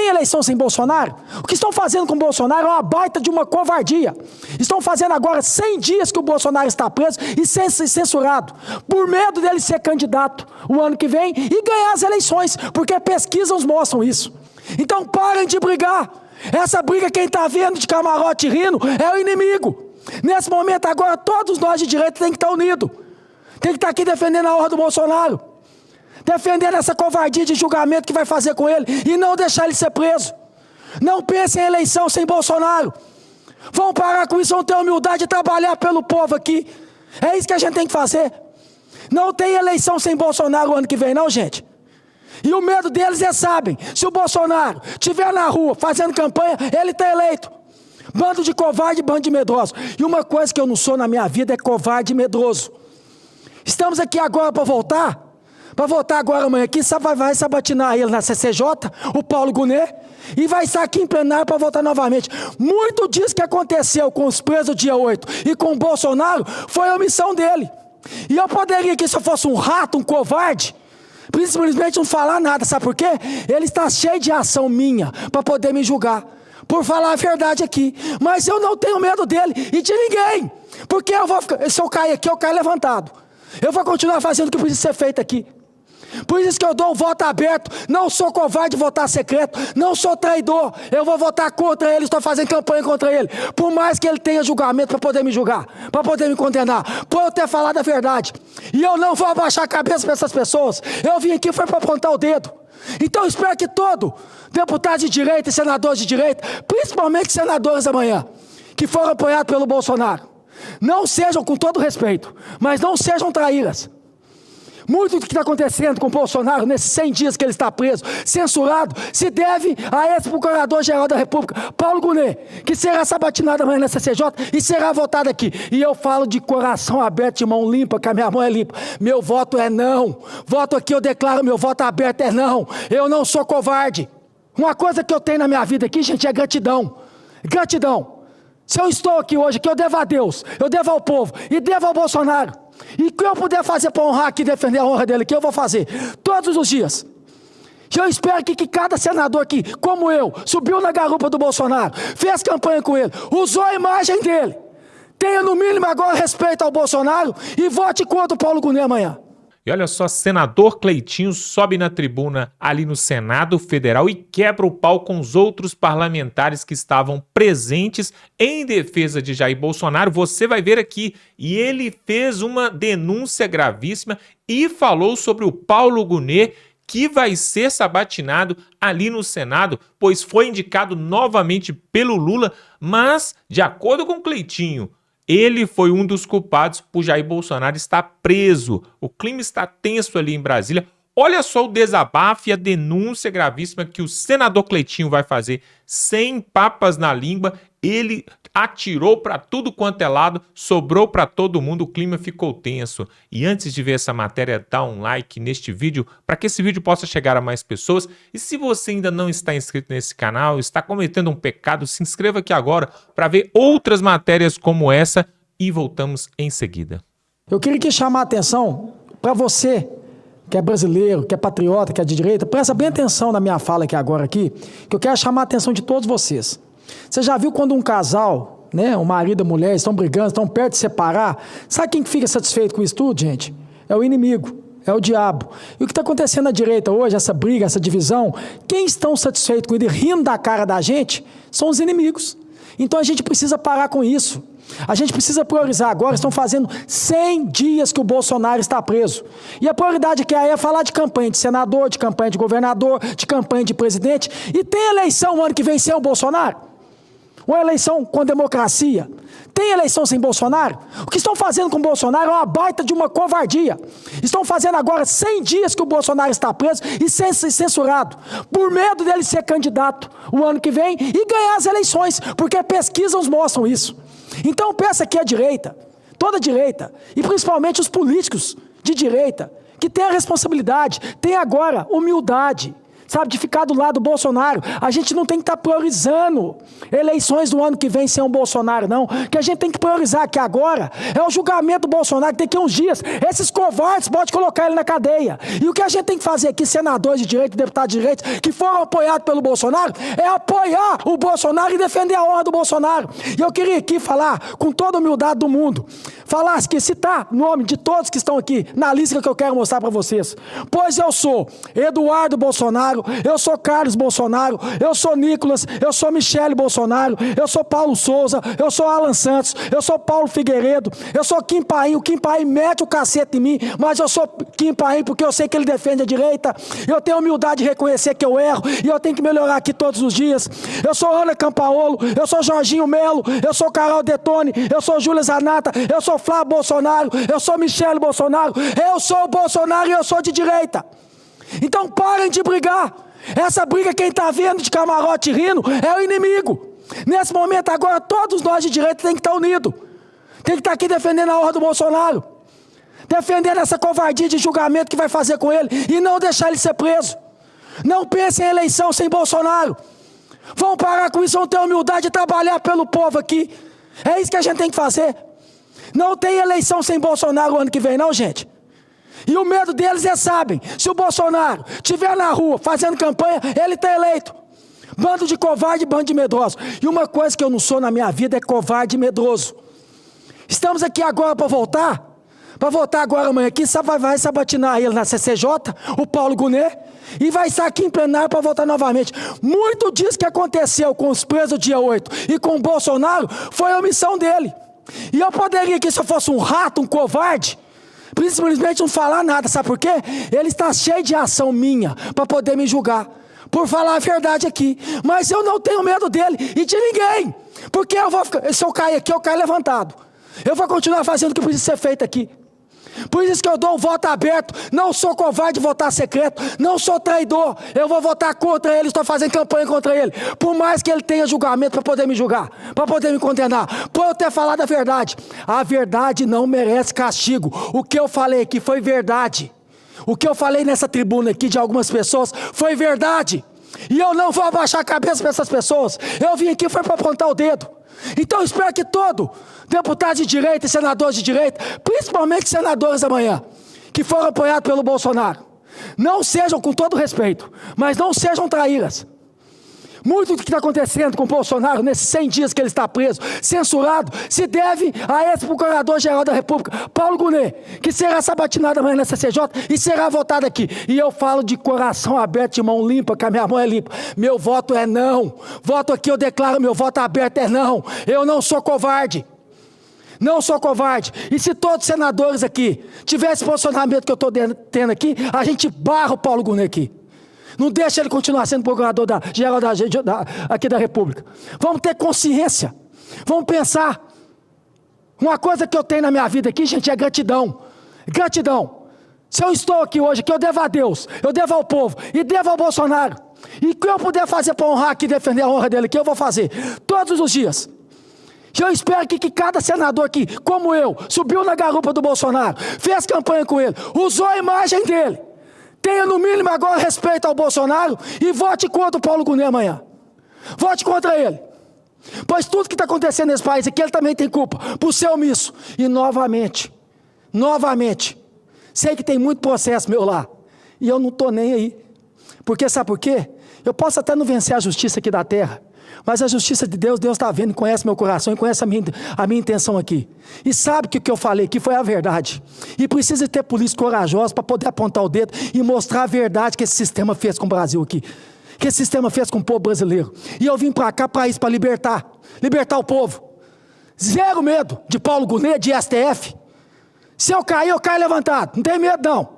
Tem eleição sem Bolsonaro? O que estão fazendo com o Bolsonaro é uma baita de uma covardia. Estão fazendo agora 100 dias que o Bolsonaro está preso e censurado, por medo dele ser candidato o ano que vem e ganhar as eleições, porque pesquisas mostram isso. Então parem de brigar. Essa briga, quem está vendo de camarote rindo é o inimigo. Nesse momento agora, todos nós de direita temos que estar unidos. Tem que estar aqui defendendo a honra do Bolsonaro, defendendo essa covardia de julgamento que vai fazer com ele e não deixar ele ser preso. Não pensem em eleição sem Bolsonaro. Vão parar com isso, vão ter humildade de trabalhar pelo povo aqui. É isso que a gente tem que fazer. Não tem eleição sem Bolsonaro o ano que vem não, gente. E o medo deles sabem, se o Bolsonaro estiver na rua fazendo campanha, ele está eleito. Bando de covarde, bando de medroso. E uma coisa que eu não sou na minha vida é covarde e medroso. Estamos aqui agora para votar agora amanhã aqui, vai sabatinar ele na CCJ, o Paulo Gonet, e vai estar aqui em plenário para votar novamente. Muito disso que aconteceu com os presos dia 8 e com o Bolsonaro foi a omissão dele. E eu poderia aqui, se eu fosse um rato, um covarde, simplesmente não falar nada, sabe por quê? Ele está cheio de ação minha para poder me julgar, por falar a verdade aqui. Mas eu não tenho medo dele e de ninguém, porque eu vou ficar, se eu cair aqui, eu caio levantado. Eu vou continuar fazendo o que precisa ser feito aqui. Por isso que eu dou um voto aberto. Não sou covarde de votar secreto. Não sou traidor. Eu vou votar contra ele. Estou fazendo campanha contra ele. Por mais que ele tenha julgamento para poder me julgar, para poder me condenar, por eu ter falado a verdade. E eu não vou abaixar a cabeça para essas pessoas. Eu vim aqui foi para apontar o dedo. Então eu espero que todo deputado de direita e senadores de direita, principalmente senadores amanhã, que foram apoiados pelo Bolsonaro, não sejam, com todo respeito, mas não sejam traíras. Muito do que está acontecendo com o Bolsonaro nesses 100 dias que ele está preso, censurado, se deve a esse Procurador-Geral da República, Paulo Gonet, que será sabatinado amanhã na CCJ e será votado aqui. E eu falo de coração aberto, de mão limpa, que a minha mão é limpa. Meu voto é não. Voto aqui, eu declaro, meu voto aberto é não. Eu não sou covarde. Uma coisa que eu tenho na minha vida aqui, gente, é gratidão. Gratidão. Se eu estou aqui hoje, que eu devo a Deus, eu devo ao povo e devo ao Bolsonaro. E o que eu puder fazer para honrar aqui, defender a honra dele aqui, eu vou fazer. Todos os dias. E eu espero que cada senador aqui, como eu, subiu na garupa do Bolsonaro, fez campanha com ele, usou a imagem dele, tenha no mínimo agora respeito ao Bolsonaro e vote contra o Paulo Gonet amanhã. E olha só, senador Cleitinho sobe na tribuna ali no Senado Federal e quebra o pau com os outros parlamentares que estavam presentes em defesa de Jair Bolsonaro. Você vai ver aqui. E ele fez uma denúncia gravíssima e falou sobre o Paulo Gonet, que vai ser sabatinado ali no Senado, pois foi indicado novamente pelo Lula, mas, de acordo com Cleitinho, ele foi um dos culpados por Jair Bolsonaro estar preso. O clima está tenso ali em Brasília. Olha só o desabafo e a denúncia gravíssima que o senador Cleitinho vai fazer. Sem papas na língua, ele atirou para tudo quanto é lado, sobrou para todo mundo, o clima ficou tenso. E antes de ver essa matéria, dá um like neste vídeo para que esse vídeo possa chegar a mais pessoas. E se você ainda não está inscrito nesse canal, está cometendo um pecado, se inscreva aqui agora para ver outras matérias como essa e voltamos em seguida. Eu queria aqui chamar a atenção para você, que é brasileiro, que é patriota, que é de direita, presta bem atenção na minha fala aqui agora, que eu quero chamar a atenção de todos vocês. Você já viu quando um casal, né, um marido e mulher, estão brigando, estão perto de separar? Sabe quem fica satisfeito com isso tudo, gente? É o inimigo, é o diabo. E o que está acontecendo na direita hoje, essa briga, essa divisão, quem estão satisfeitos com ele, rindo da cara da gente, são os inimigos. Então a gente precisa parar com isso. A gente precisa priorizar agora. Estão fazendo 100 dias que o Bolsonaro está preso. E a prioridade que é falar de campanha de senador, de campanha de governador, de campanha de presidente. E tem eleição o ano que vem sem o Bolsonaro? Uma eleição com democracia? Tem eleição sem Bolsonaro? O que estão fazendo com o Bolsonaro é uma baita de uma covardia. Estão fazendo agora 100 dias que o Bolsonaro está preso e censurado, por medo dele ser candidato o ano que vem e ganhar as eleições, porque pesquisas mostram isso. Então peça aqui a direita, toda a direita, e principalmente os políticos de direita, que têm a responsabilidade, têm agora humildade, sabe, de ficar do lado do Bolsonaro. A gente não tem que estar priorizando eleições do ano que vem sem o Bolsonaro, não. O que a gente tem que priorizar aqui agora é o julgamento do Bolsonaro, que tem que ir uns dias. Esses covardes podem colocar ele na cadeia. E o que a gente tem que fazer aqui, senadores de direita, deputados de direita, que foram apoiados pelo Bolsonaro, é apoiar o Bolsonaro e defender a honra do Bolsonaro. E eu queria aqui falar, com toda a humildade do mundo, falasse que citar o nome de todos que estão aqui na lista que eu quero mostrar para vocês. Pois eu sou Eduardo Bolsonaro, eu sou Carlos Bolsonaro, eu sou Nicolas, eu sou Michele Bolsonaro, eu sou Paulo Souza, eu sou Alan Santos, eu sou Paulo Figueiredo, eu sou Kim Paim. O Kim Paim mete o cacete em mim, mas eu sou Kim Paim porque eu sei que ele defende a direita. Eu tenho humildade de reconhecer que eu erro e eu tenho que melhorar aqui todos os dias. Eu sou Ana Campaolo, eu sou Jorginho Melo, eu sou Carol Detone, eu sou Júlia Zanata, eu sou Flávio Bolsonaro, eu sou Michele Bolsonaro, eu sou o Bolsonaro e eu sou de direita. Então parem de brigar. Essa briga, quem está vendo de camarote rindo é o inimigo. Nesse momento agora, todos nós de direita tem que estar unidos. Tem que estar aqui defendendo a honra do Bolsonaro, defendendo essa covardia de julgamento que vai fazer com ele e não deixar ele ser preso. Não pensem em eleição sem Bolsonaro. Vão parar com isso, vão ter humildade de trabalhar pelo povo aqui. É isso que a gente tem que fazer. Não tem eleição sem Bolsonaro o ano que vem, não, gente. E o medo deles é, sabem, se o Bolsonaro estiver na rua fazendo campanha, ele está eleito. Bando de covarde, bando de medroso. E uma coisa que eu não sou na minha vida é covarde e medroso. Estamos aqui agora para votar agora amanhã aqui, vai sabatinar ele na CCJ, o Paulo Gonet, e vai estar aqui em plenário para votar novamente. Muito disso que aconteceu com os presos dia 8 e com o Bolsonaro foi a omissão dele. E eu poderia aqui, se eu fosse um rato, um covarde, simplesmente não falar nada, sabe por quê? Ele está cheio de ação minha para poder me julgar, por falar a verdade aqui. Mas eu não tenho medo dele e de ninguém, porque eu vou ficar, se eu cair aqui, eu caio levantado. Eu vou continuar fazendo o que precisa ser feito aqui. Por isso que eu dou um voto aberto. Não sou covarde de votar secreto, não sou traidor. Eu vou votar contra ele, estou fazendo campanha contra ele, por mais que ele tenha julgamento para poder me julgar, para poder me condenar, por eu ter falado a verdade. A verdade não merece castigo. O que eu falei aqui foi verdade. O que eu falei nessa tribuna aqui de algumas pessoas foi verdade. E eu não vou abaixar a cabeça para essas pessoas. Eu vim aqui foi para apontar o dedo. Então eu espero que todo deputado de direita e senadores de direita, principalmente senadores amanhã, que foram apoiados pelo Bolsonaro, não sejam, com todo respeito, mas não sejam traíras. Muito do que está acontecendo com o Bolsonaro nesses 100 dias que ele está preso, censurado, se deve a esse Procurador-Geral da República, Paulo Gonet, que será sabatinado amanhã na CCJ e será votado aqui. E eu falo de coração aberto, de mão limpa, que a minha mão é limpa. Meu voto é não. Voto aqui, eu declaro meu voto aberto é não. Eu não sou covarde. Não sou covarde. E se todos os senadores aqui tivessem esse posicionamento que eu estou tendo aqui, a gente barra o Paulo Gonet aqui. Não deixa ele continuar sendo procurador-geral aqui da República. Vamos ter consciência. Vamos pensar. Uma coisa que eu tenho na minha vida aqui, gente, é gratidão. Gratidão. Se eu estou aqui hoje, que eu devo a Deus, eu devo ao povo e devo ao Bolsonaro. E o que eu puder fazer para honrar aqui, defender a honra dele aqui, eu vou fazer. Todos os dias. E eu espero que cada senador aqui, como eu, subiu na garupa do Bolsonaro, fez campanha com ele, usou a imagem dele. Tenha no mínimo agora respeito ao Bolsonaro e vote contra o Paulo Gonet amanhã. Vote contra ele. Pois tudo que está acontecendo nesse país aqui, ele também tem culpa por ser omisso. E novamente, sei que tem muito processo meu lá. E eu não estou nem aí. Porque sabe por quê? Eu posso até não vencer a justiça aqui da terra, mas a justiça de Deus, Deus está vendo e conhece meu coração e conhece a minha intenção aqui. E sabe que o que eu falei aqui foi a verdade. E precisa ter polícia corajosa para poder apontar o dedo e mostrar a verdade que esse sistema fez com o Brasil aqui. Que esse sistema fez com o povo brasileiro. E eu vim para cá para isso, para libertar o povo. Zero medo de Paulo Gonet, de STF. Se eu cair levantado. Não tem medo não.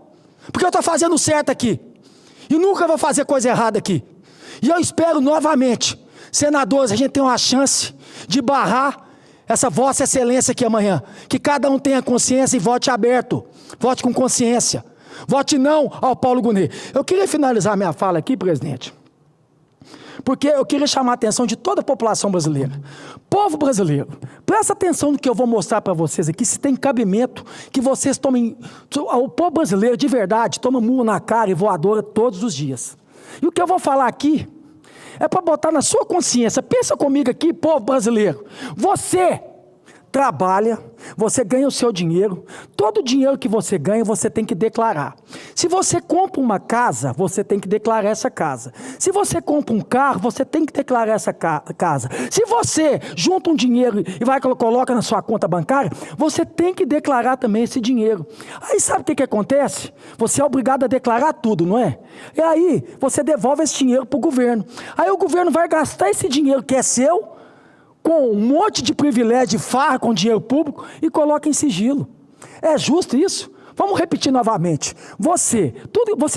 Porque eu estou fazendo certo aqui. E nunca vou fazer coisa errada aqui. E eu espero novamente, senadores, a gente tem uma chance de barrar essa vossa excelência aqui amanhã. Que cada um tenha consciência e vote aberto. Vote com consciência. Vote não ao Paulo Gonet. Eu queria finalizar minha fala aqui, presidente, porque eu queria chamar a atenção de toda a população brasileira. Povo brasileiro, presta atenção no que eu vou mostrar para vocês aqui, se tem cabimento que vocês tomem... O povo brasileiro, de verdade, toma murro na cara e voadora todos os dias. E o que eu vou falar aqui é para botar na sua consciência. Pensa comigo aqui, povo brasileiro. Você trabalha, você ganha o seu dinheiro, todo o dinheiro que você ganha, você tem que declarar. Se você compra uma casa, você tem que declarar essa casa. Se você compra um carro, você tem que declarar essa casa. Se você junta um dinheiro e coloca na sua conta bancária, você tem que declarar também esse dinheiro. Aí sabe o que acontece? Você é obrigado a declarar tudo, não é? E aí você devolve esse dinheiro para o governo. Aí o governo vai gastar esse dinheiro que é seu, com um monte de privilégio, de farra com dinheiro público e coloca em sigilo. É justo isso? Vamos repetir novamente. Você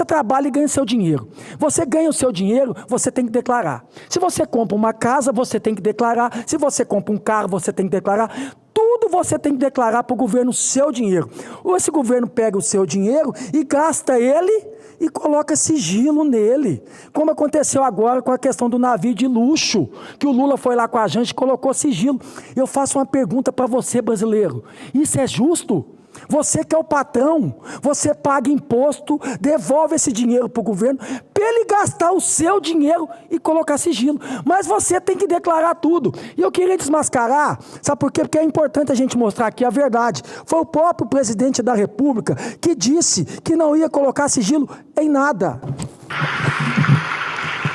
trabalha e ganha seu dinheiro. Você ganha o seu dinheiro, você tem que declarar. Se você compra uma casa, você tem que declarar. Se você compra um carro, você tem que declarar. Tudo você tem que declarar para o governo o seu dinheiro. Ou esse governo pega o seu dinheiro e gasta ele e coloca sigilo nele. Como aconteceu agora com a questão do navio de luxo, que o Lula foi lá com a gente e colocou sigilo. Eu faço uma pergunta para você, brasileiro. Isso é justo? Você que é o patrão, você paga imposto, devolve esse dinheiro para o governo, para ele gastar o seu dinheiro e colocar sigilo. Mas você tem que declarar tudo. E eu queria desmascarar, sabe por quê? Porque é importante a gente mostrar aqui a verdade. Foi o próprio presidente da República que disse que não ia colocar sigilo em nada.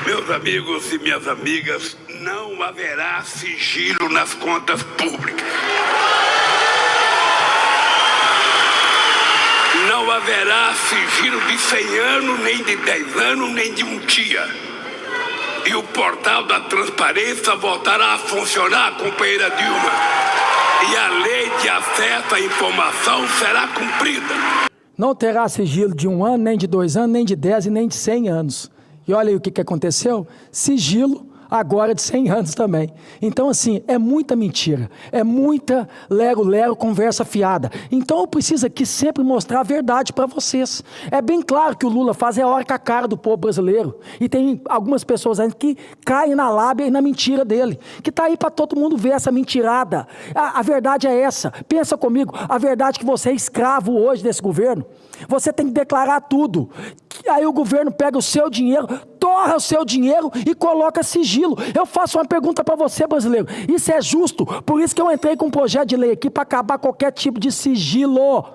Meus amigos e minhas amigas, não haverá sigilo nas contas públicas. Não haverá sigilo de 100 anos, nem de 10 anos, nem de um dia. E o portal da transparência voltará a funcionar, companheira Dilma. E a lei de acesso à informação será cumprida. Não terá sigilo de 1 ano, nem de 2 anos, nem de 10 e nem de 100 anos. E olha aí o que aconteceu. Sigilo agora de 100 anos também. Então, assim, é muita mentira, é muita lero-lero, conversa fiada. Então, eu preciso aqui sempre mostrar a verdade para vocês. É bem claro que o Lula faz a hora com a cara do povo brasileiro. E tem algumas pessoas ainda que caem na lábia e na mentira dele, que está aí para todo mundo ver essa mentirada. A verdade é essa. Pensa comigo, a verdade é que você é escravo hoje desse governo. Você tem que declarar tudo. Aí o governo pega o seu dinheiro, torra o seu dinheiro e coloca sigilo. Eu faço uma pergunta para você, brasileiro. Isso é justo? Por isso que eu entrei com um projeto de lei aqui para acabar qualquer tipo de sigilo.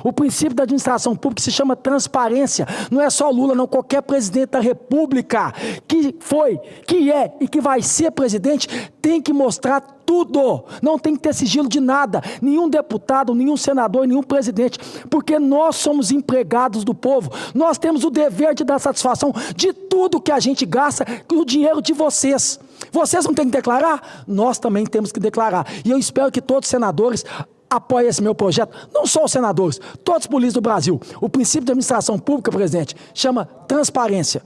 O princípio da administração pública se chama transparência. Não é só Lula, não. Qualquer presidente da República que foi, que é e que vai ser presidente tem que mostrar tudo. Não tem que ter sigilo de nada. Nenhum deputado, nenhum senador, nenhum presidente. Porque nós somos empregados do povo. Nós temos o dever de dar satisfação de tudo que a gente gasta com o dinheiro de vocês. Vocês não têm que declarar? Nós também temos que declarar. E eu espero que todos os senadores apoie esse meu projeto, não só os senadores, todos os políticos do Brasil. O princípio da administração pública, presidente, chama transparência.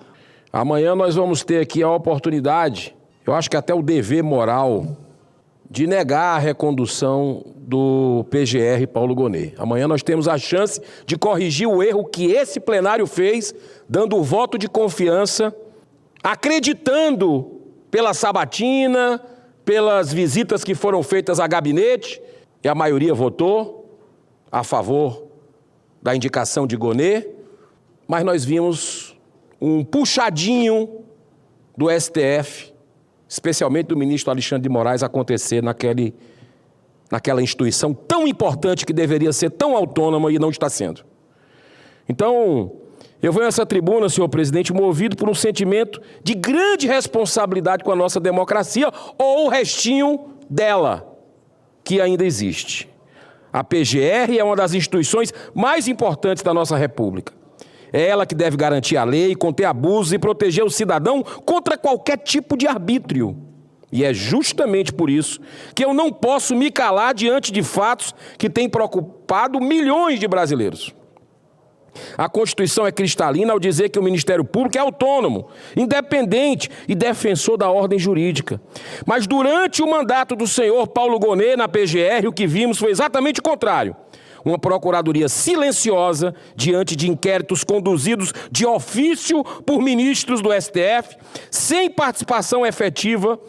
Amanhã nós vamos ter aqui a oportunidade, eu acho que até o dever moral, de negar a recondução do PGR Paulo Gonet. Amanhã nós temos a chance de corrigir o erro que esse plenário fez, dando o voto de confiança, acreditando pela sabatina, pelas visitas que foram feitas a gabinete, e a maioria votou a favor da indicação de Gonet, mas nós vimos um puxadinho do STF, especialmente do ministro Alexandre de Moraes, acontecer naquela instituição tão importante que deveria ser tão autônoma e não está sendo. Então, eu venho a essa tribuna, senhor presidente, movido por um sentimento de grande responsabilidade com a nossa democracia ou o restinho dela, que ainda existe. A PGR é uma das instituições mais importantes da nossa República. É ela que deve garantir a lei, conter abusos e proteger o cidadão contra qualquer tipo de arbítrio. E é justamente por isso que eu não posso me calar diante de fatos que têm preocupado milhões de brasileiros. A Constituição é cristalina ao dizer que o Ministério Público é autônomo, independente e defensor da ordem jurídica. Mas durante o mandato do senhor Paulo Gonet na PGR, o que vimos foi exatamente o contrário. Uma procuradoria silenciosa diante de inquéritos conduzidos de ofício por ministros do STF, sem participação efetiva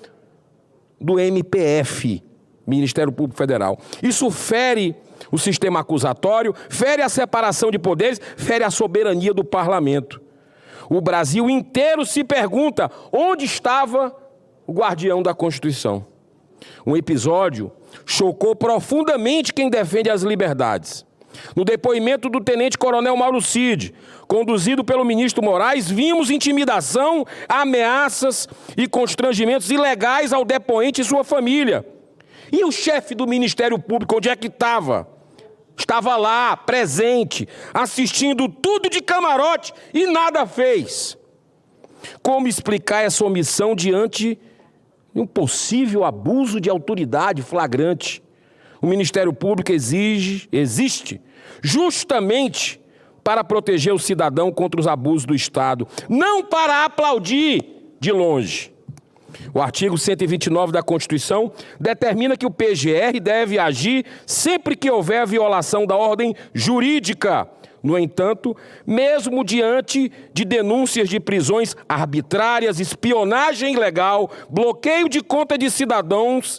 do MPF, Ministério Público Federal. Isso fere o sistema acusatório, fere a separação de poderes, fere a soberania do parlamento. O Brasil inteiro se pergunta onde estava o guardião da Constituição. Um episódio chocou profundamente quem defende as liberdades. No depoimento do tenente-coronel Mauro Cid, conduzido pelo ministro Moraes, vimos intimidação, ameaças e constrangimentos ilegais ao depoente e sua família. E o chefe do Ministério Público, onde é que estava? Estava lá, presente, assistindo tudo de camarote e nada fez. Como explicar essa omissão diante de um possível abuso de autoridade flagrante? O Ministério Público existe justamente para proteger o cidadão contra os abusos do Estado, não para aplaudir de longe. O artigo 129 da Constituição determina que o PGR deve agir sempre que houver violação da ordem jurídica. No entanto, mesmo diante de denúncias de prisões arbitrárias, espionagem ilegal, bloqueio de conta de cidadãos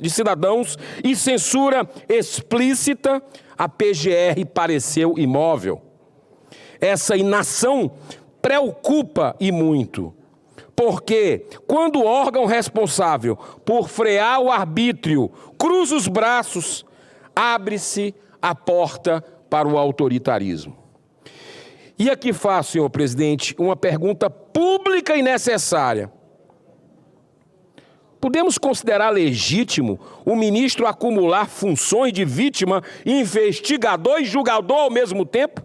e censura explícita, a PGR pareceu imóvel. Essa inação preocupa e muito, porque quando o órgão responsável por frear o arbítrio cruza os braços, abre-se a porta para o autoritarismo. E aqui faço, senhor presidente, uma pergunta pública e necessária. Podemos considerar legítimo o ministro acumular funções de vítima, investigador e julgador ao mesmo tempo?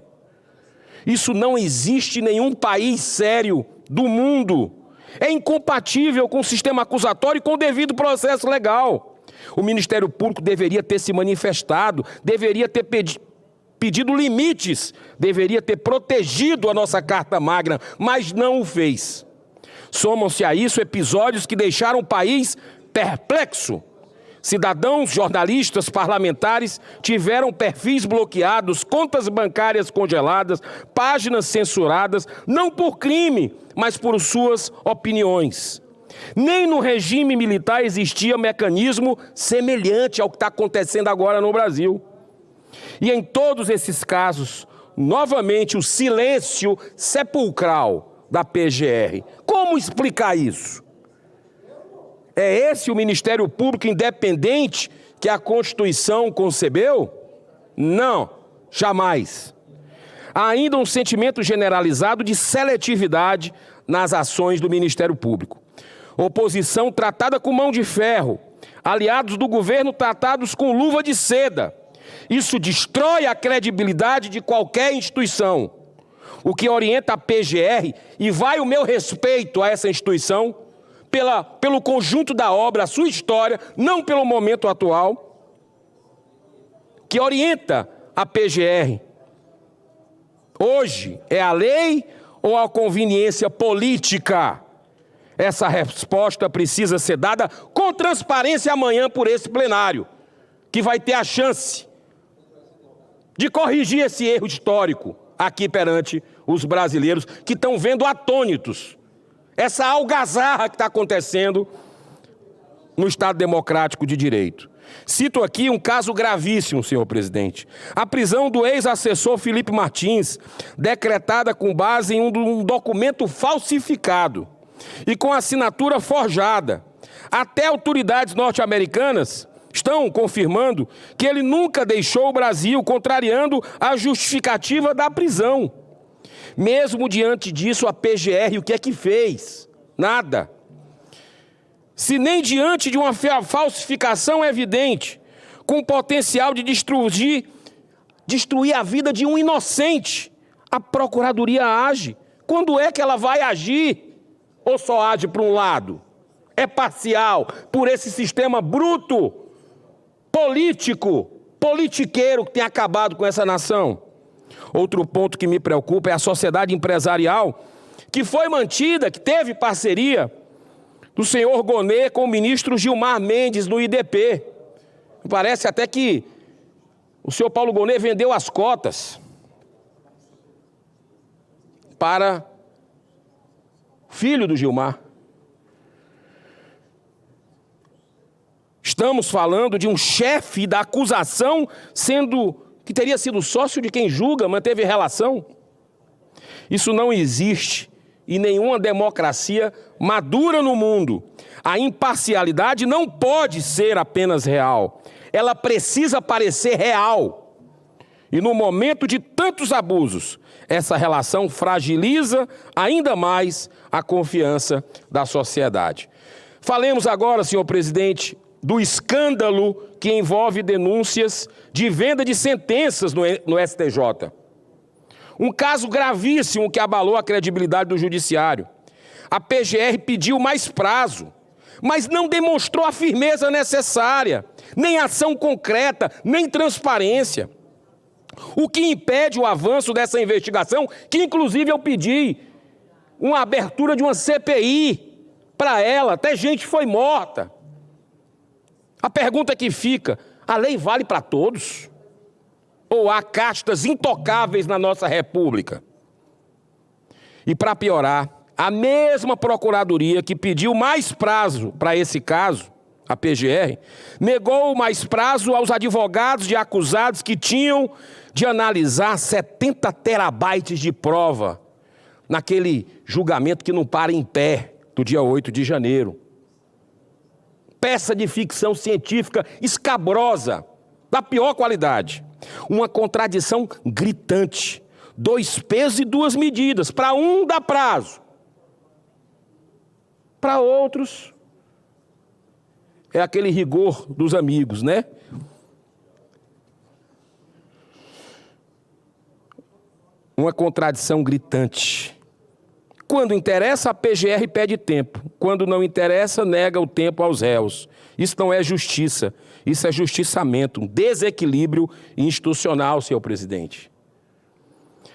Isso não existe em nenhum país sério do mundo. É incompatível com o sistema acusatório e com o devido processo legal. O Ministério Público deveria ter se manifestado, deveria ter pedido limites, deveria ter protegido a nossa Carta Magna, mas não o fez. Somam-se a isso episódios que deixaram o país perplexo. Cidadãos, jornalistas, parlamentares tiveram perfis bloqueados, contas bancárias congeladas, páginas censuradas, não por crime, mas por suas opiniões. Nem no regime militar existia mecanismo semelhante ao que está acontecendo agora no Brasil. E em todos esses casos, novamente, o silêncio sepulcral da PGR. Como explicar isso? É esse o Ministério Público independente que a Constituição concebeu? Não, jamais. Há ainda um sentimento generalizado de seletividade nas ações do Ministério Público. Oposição tratada com mão de ferro, aliados do governo tratados com luva de seda. Isso destrói a credibilidade de qualquer instituição. O que orienta a PGR, e vai o meu respeito a essa instituição, pelo conjunto da obra, a sua história, não pelo momento atual, que orienta a PGR. Hoje, é a lei ou a conveniência política? Essa resposta precisa ser dada com transparência amanhã por esse plenário, que vai ter a chance de corrigir esse erro histórico aqui perante os brasileiros que estão vendo atônitos essa algazarra que está acontecendo no Estado Democrático de Direito. Cito aqui um caso gravíssimo, senhor presidente. A prisão do ex-assessor Felipe Martins, decretada com base em um documento falsificado e com assinatura forjada. Até autoridades norte-americanas estão confirmando que ele nunca deixou o Brasil, contrariando a justificativa da prisão. Mesmo diante disso, a PGR, o que é que fez? Nada. Se nem diante de uma falsificação evidente, com potencial de destruir a vida de um inocente, a Procuradoria age. Quando é que ela vai agir? Ou só age para um lado? É parcial, por esse sistema bruto, político, politiqueiro que tem acabado com essa nação. Outro ponto que me preocupa é a sociedade empresarial, que foi mantida, que teve parceria do senhor Gonet com o ministro Gilmar Mendes no IDP. Parece até que o senhor Paulo Gonet vendeu as cotas para o filho do Gilmar. Estamos falando de um chefe da acusação que teria sido sócio de quem julga, manteve relação. Isso não existe e nenhuma democracia madura no mundo. A imparcialidade não pode ser apenas real. Ela precisa parecer real. E no momento de tantos abusos, essa relação fragiliza ainda mais a confiança da sociedade. Falemos agora, senhor presidente, do escândalo que envolve denúncias de venda de sentenças no STJ. Um caso gravíssimo que abalou a credibilidade do judiciário. A PGR pediu mais prazo, mas não demonstrou a firmeza necessária, nem ação concreta, nem transparência. O que impede o avanço dessa investigação, que inclusive eu pedi uma abertura de uma CPI para ela, até gente foi morta. A pergunta que fica, a lei vale para todos? Ou há castas intocáveis na nossa República? E para piorar, a mesma Procuradoria que pediu mais prazo para esse caso, a PGR, negou mais prazo aos advogados de acusados que tinham de analisar 70 terabytes de prova naquele julgamento que não para em pé do dia 8 de janeiro. Peça de ficção científica escabrosa, da pior qualidade. Uma contradição gritante. 2 pesos e 2 medidas. Para um dá prazo. Para outros, é aquele rigor dos amigos, né? Uma contradição gritante. Quando interessa, a PGR pede tempo. Quando não interessa, nega o tempo aos réus. Isso não é justiça. Isso é justiçamento, um desequilíbrio institucional, senhor presidente.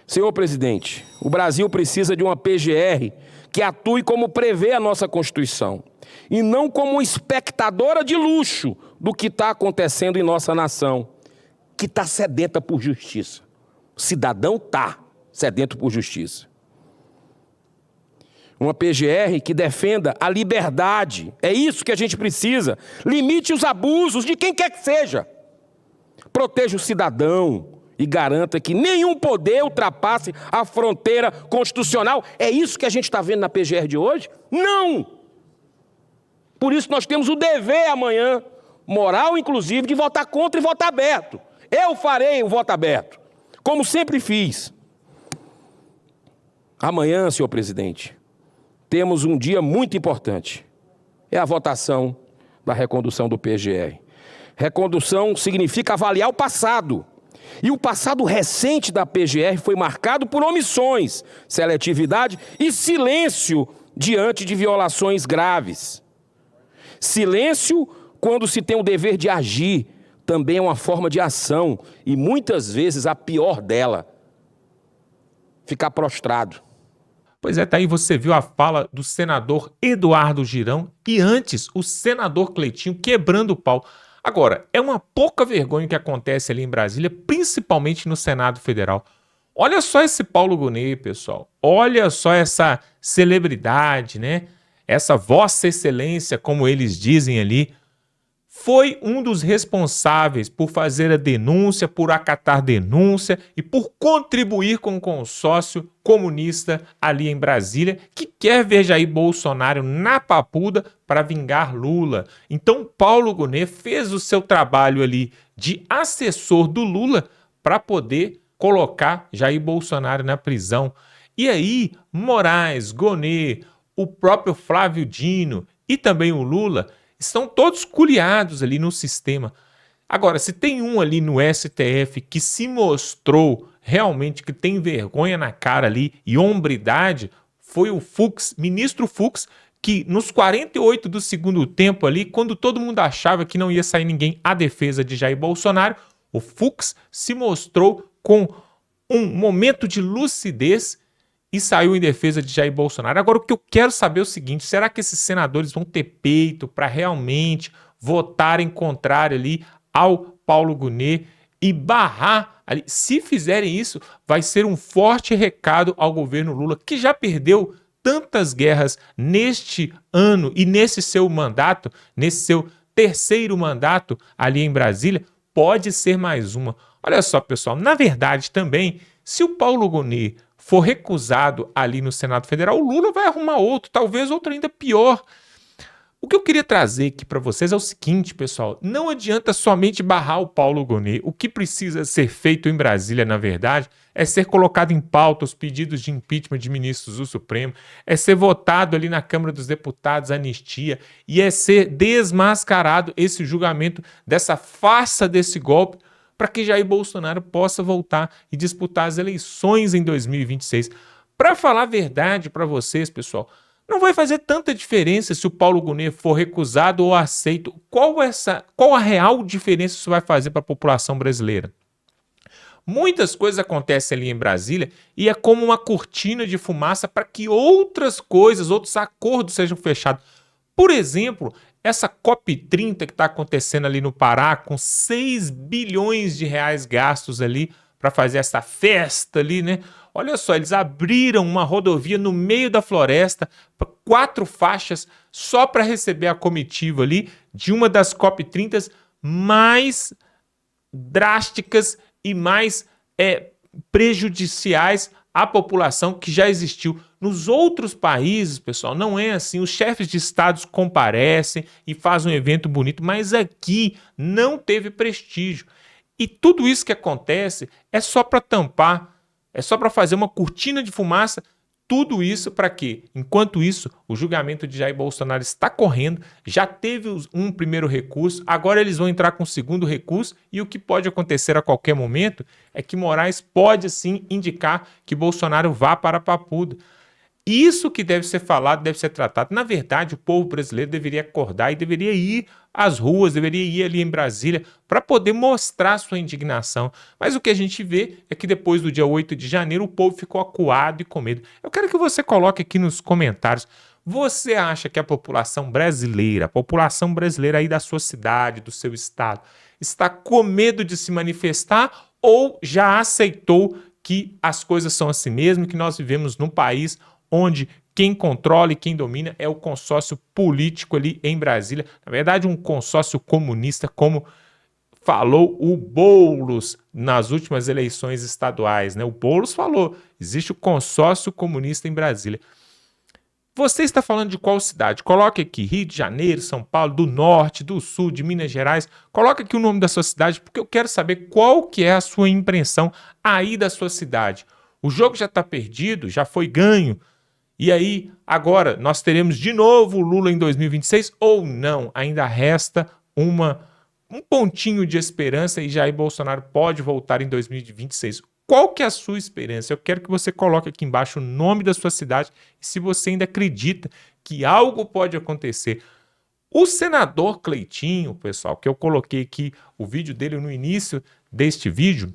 Senhor presidente, o Brasil precisa de uma PGR que atue como prevê a nossa Constituição e não como uma espectadora de luxo do que está acontecendo em nossa nação, que está sedenta por justiça. O cidadão está sedento por justiça. Uma PGR que defenda a liberdade. É isso que a gente precisa. Limite os abusos de quem quer que seja. Proteja o cidadão e garanta que nenhum poder ultrapasse a fronteira constitucional. É isso que a gente está vendo na PGR de hoje? Não! Por isso nós temos o dever amanhã, moral inclusive, de votar contra e votar aberto. Eu farei o voto aberto, como sempre fiz. Amanhã, senhor presidente, temos um dia muito importante. É a votação da recondução do PGR. Recondução significa avaliar o passado. E o passado recente da PGR foi marcado por omissões, seletividade e silêncio diante de violações graves. Silêncio quando se tem o dever de agir, também é uma forma de ação, e muitas vezes a pior dela, ficar prostrado. Pois é, tá aí você viu a fala do senador Eduardo Girão e antes o senador Cleitinho quebrando o pau. Agora, é uma pouca vergonha o que acontece ali em Brasília, principalmente no Senado Federal. Olha só esse Paulo Gonet, pessoal. Olha só essa celebridade, né? Essa Vossa Excelência, como eles dizem ali, foi um dos responsáveis por fazer a denúncia, por acatar denúncia e por contribuir com o consórcio comunista ali em Brasília, que quer ver Jair Bolsonaro na papuda para vingar Lula. Então, Paulo Gonet fez o seu trabalho ali de assessor do Lula para poder colocar Jair Bolsonaro na prisão. E aí, Moraes, Gonet, o próprio Flávio Dino e também o Lula estão todos culiados ali no sistema. Agora, se tem um ali no STF que se mostrou realmente que tem vergonha na cara ali e hombridade, foi o Fux, ministro Fux, que nos 48 do segundo tempo ali, quando todo mundo achava que não ia sair ninguém à defesa de Jair Bolsonaro, o Fux se mostrou com um momento de lucidez e saiu em defesa de Jair Bolsonaro. Agora, o que eu quero saber é o seguinte, será que esses senadores vão ter peito para realmente votarem contrário ali ao Paulo Gonet e barrar ali? Se fizerem isso, vai ser um forte recado ao governo Lula, que já perdeu tantas guerras neste ano e nesse seu mandato, nesse seu terceiro mandato ali em Brasília, pode ser mais uma. Olha só, pessoal, na verdade também, se o Paulo Gonet for recusado ali no Senado Federal, o Lula vai arrumar outro, talvez outro ainda pior. O que eu queria trazer aqui para vocês é o seguinte, pessoal, não adianta somente barrar o Paulo Gonet. O que precisa ser feito em Brasília, na verdade, é ser colocado em pauta os pedidos de impeachment de ministros do Supremo, é ser votado ali na Câmara dos Deputados a anistia e é ser desmascarado esse julgamento dessa farsa desse golpe para que Jair Bolsonaro possa voltar e disputar as eleições em 2026. Para falar a verdade para vocês, pessoal, não vai fazer tanta diferença se o Paulo Gonet for recusado ou aceito. Qual a real diferença isso vai fazer para a população brasileira? Muitas coisas acontecem ali em Brasília e é como uma cortina de fumaça para que outras coisas, outros acordos sejam fechados. Por exemplo, essa COP30 que está acontecendo ali no Pará, com 6 bilhões de reais gastos ali para fazer essa festa ali, né? Olha só, eles abriram uma rodovia no meio da floresta, 4 faixas, só para receber a comitiva ali de uma das COP30 mais drásticas e mais prejudiciais à população que já existiu. Nos outros países, pessoal, não é assim. Os chefes de estados comparecem e fazem um evento bonito, mas aqui não teve prestígio. E tudo isso que acontece é só para tampar, é só para fazer uma cortina de fumaça. Tudo isso para quê? Enquanto isso, o julgamento de Jair Bolsonaro está correndo, já teve um primeiro recurso, agora eles vão entrar com o segundo recurso e o que pode acontecer a qualquer momento é que Moraes pode sim indicar que Bolsonaro vá para a Papuda. Isso que deve ser falado, deve ser tratado. Na verdade, o povo brasileiro deveria acordar e deveria ir às ruas, deveria ir ali em Brasília para poder mostrar sua indignação. Mas o que a gente vê é que depois do dia 8 de janeiro o povo ficou acuado e com medo. Eu quero que você coloque aqui nos comentários. Você acha que a população brasileira aí da sua cidade, do seu estado, está com medo de se manifestar ou já aceitou que as coisas são assim mesmo, que nós vivemos num país onde quem controla e quem domina é o consórcio político ali em Brasília. Na verdade, um consórcio comunista, como falou o Boulos nas últimas eleições estaduais, né? O Boulos falou, existe o consórcio comunista em Brasília. Você está falando de qual cidade? Coloque aqui, Rio de Janeiro, São Paulo, do Norte, do Sul, de Minas Gerais. Coloque aqui o nome da sua cidade, porque eu quero saber qual que é a sua impressão aí da sua cidade. O jogo já está perdido, já foi ganho. E aí, agora, nós teremos de novo o Lula em 2026 ou não? Ainda resta um pontinho de esperança e Jair Bolsonaro pode voltar em 2026. Qual que é a sua esperança? Eu quero que você coloque aqui embaixo o nome da sua cidade e se você ainda acredita que algo pode acontecer. O senador Cleitinho, pessoal, que eu coloquei aqui o vídeo dele no início deste vídeo,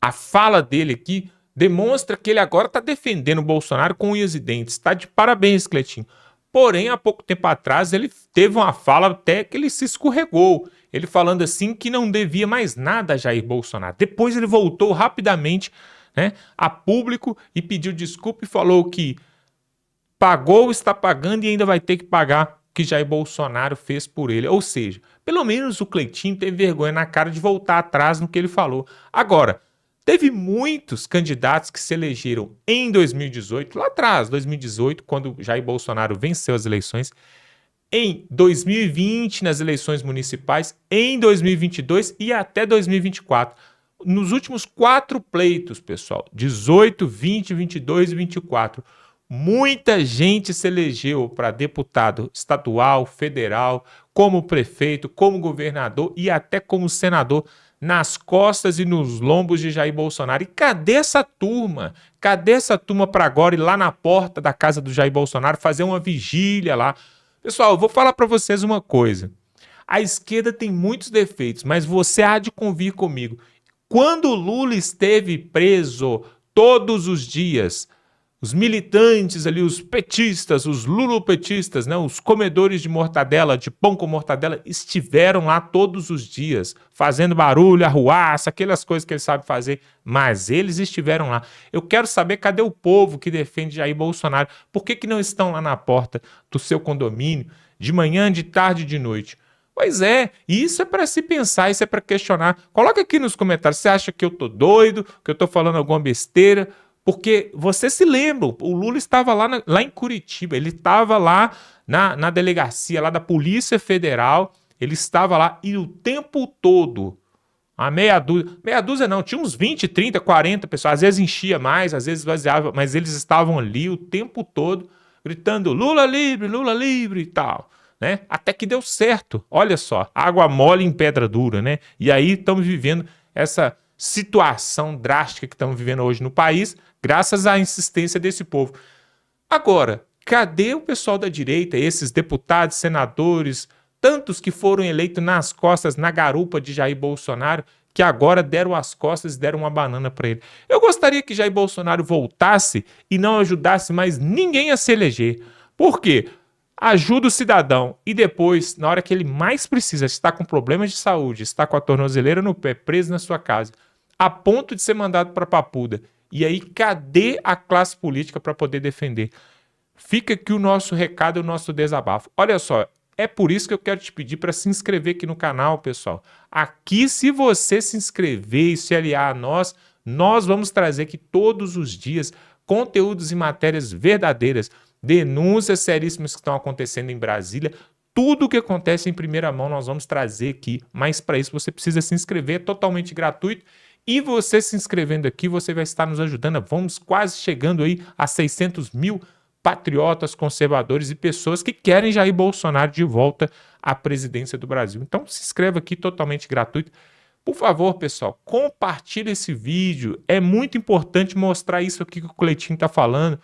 a fala dele aqui demonstra que ele agora está defendendo o Bolsonaro com unhas e dentes. Está de parabéns, Cleitinho. Porém, há pouco tempo atrás, ele teve uma fala até que ele se escorregou. Ele falando assim que não devia mais nada a Jair Bolsonaro. Depois ele voltou rapidamente, né, a público e pediu desculpa e falou que pagou, está pagando e ainda vai ter que pagar o que Jair Bolsonaro fez por ele. Ou seja, pelo menos o Cleitinho teve vergonha na cara de voltar atrás no que ele falou. Agora, teve muitos candidatos que se elegeram em 2018, lá atrás, 2018, quando Jair Bolsonaro venceu as eleições, em 2020, nas eleições municipais, em 2022 e até 2024. Nos últimos 4 pleitos, pessoal, 18, 20, 22 e 24, muita gente se elegeu para deputado estadual, federal, como prefeito, como governador e até como senador, nas costas e nos lombos de Jair Bolsonaro. E cadê essa turma? Cadê essa turma para agora ir lá na porta da casa do Jair Bolsonaro fazer uma vigília lá? Pessoal, eu vou falar para vocês uma coisa. A esquerda tem muitos defeitos, mas você há de convir comigo. Quando o Lula esteve preso todos os dias, os militantes ali, os petistas, os lulopetistas, né, os comedores de mortadela, de pão com mortadela, estiveram lá todos os dias, fazendo barulho, arruaça, aquelas coisas que eles sabem fazer, mas eles estiveram lá. Eu quero saber cadê o povo que defende Jair Bolsonaro? Por que não estão lá na porta do seu condomínio, de manhã, de tarde e de noite? Pois é, isso é para se pensar, isso é para questionar. Coloca aqui nos comentários, você acha que eu tô doido, que eu tô falando alguma besteira? Porque você se lembra, o Lula estava lá em Curitiba, ele estava lá na delegacia lá da Polícia Federal, ele estava lá e o tempo todo, a meia dúzia não, tinha uns 20, 30, 40 pessoas, às vezes enchia mais, às vezes esvaziava, mas eles estavam ali o tempo todo gritando Lula livre e tal, né? Até que deu certo, olha só, água mole em pedra dura, né? E aí estamos vivendo essa situação drástica que estamos vivendo hoje no país, graças à insistência desse povo. Agora, cadê o pessoal da direita, esses deputados, senadores, tantos que foram eleitos nas costas, na garupa de Jair Bolsonaro, que agora deram as costas e deram uma banana para ele? Eu gostaria que Jair Bolsonaro voltasse e não ajudasse mais ninguém a se eleger. Por quê? Ajuda o cidadão e depois, na hora que ele mais precisa, está com problemas de saúde, está com a tornozeleira no pé, preso na sua casa, a ponto de ser mandado para a papuda. E aí, cadê a classe política para poder defender? Fica aqui o nosso recado, o nosso desabafo. Olha só, é por isso que eu quero te pedir para se inscrever aqui no canal, pessoal. Aqui, se você se inscrever e se aliar a nós vamos trazer aqui todos os dias conteúdos e matérias verdadeiras, denúncias seríssimas que estão acontecendo em Brasília. Tudo o que acontece em primeira mão nós vamos trazer aqui, mas para isso você precisa se inscrever, é totalmente gratuito. E você se inscrevendo aqui, você vai estar nos ajudando. Vamos quase chegando aí a 600 mil patriotas, conservadores e pessoas que querem Jair Bolsonaro de volta à presidência do Brasil. Então se inscreva aqui, totalmente gratuito. Por favor, pessoal, compartilhe esse vídeo. É muito importante mostrar isso aqui que o Cleitinho está falando.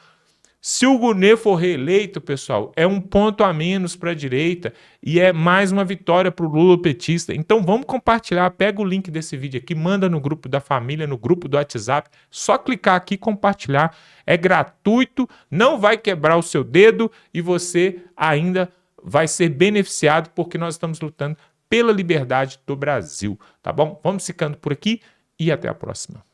Se o Gunê for reeleito, pessoal, é um ponto a menos para a direita e é mais uma vitória para o Lula petista. Então vamos compartilhar, pega o link desse vídeo aqui, manda no grupo da família, no grupo do WhatsApp, só clicar aqui e compartilhar. É gratuito, não vai quebrar o seu dedo e você ainda vai ser beneficiado porque nós estamos lutando pela liberdade do Brasil, tá bom? Vamos ficando por aqui e até a próxima.